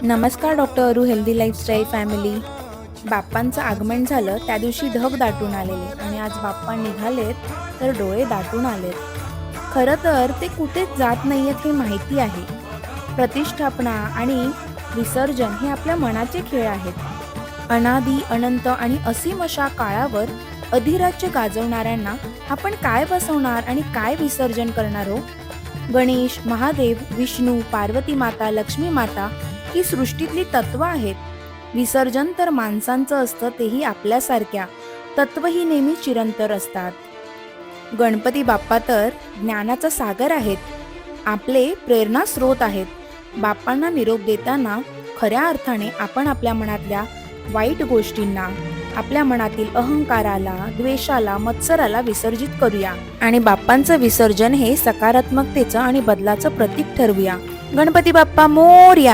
नमस्कार डॉक्टर अरू healthy lifestyle family. बाप्पांचं आगमन झालं त्या दिवशी ढग दाटून आलेले आणि आज बाप्पा निघालेत तर डोळे दाटून आलेत. खरं तर ते कुठेच जात नाहीयेत हे माहिती आहे. प्रतिष्ठापना आणि विसर्जन हे आपल्या मनाचे खेळ आहेत. अनादी अनंत आणि असीम अशा काळावर अधिराज्य गाजवणाऱ्यांना आपण काय बसवणार आणि काय विसर्जन करणार हो? गणेश, महादेव, विष्णू, पार्वती माता, लक्ष्मी माता ही सृष्टीतली तत्व आहेत. विसर्जन तर माणसांचं असतं, तेही आपल्यासारख्या. तत्व ही नेहमी चिरंतर असतात. गणपती बाप्पा तर ज्ञानाचा सागर आहेत, आपले प्रेरणा स्रोत आहेत. बाप्पांना निरोप देताना खऱ्या अर्थाने आपण आपल्या मनातल्या वाईट गोष्टींना, आपल्या मनातील अहंकाराला, द्वेषाला, मत्सराला विसर्जित करूया आणि बाप्पांचं विसर्जन हे सकारात्मकतेचं आणि बदलाचं प्रतीक ठरवूया. गणपती बाप्पा मोरया.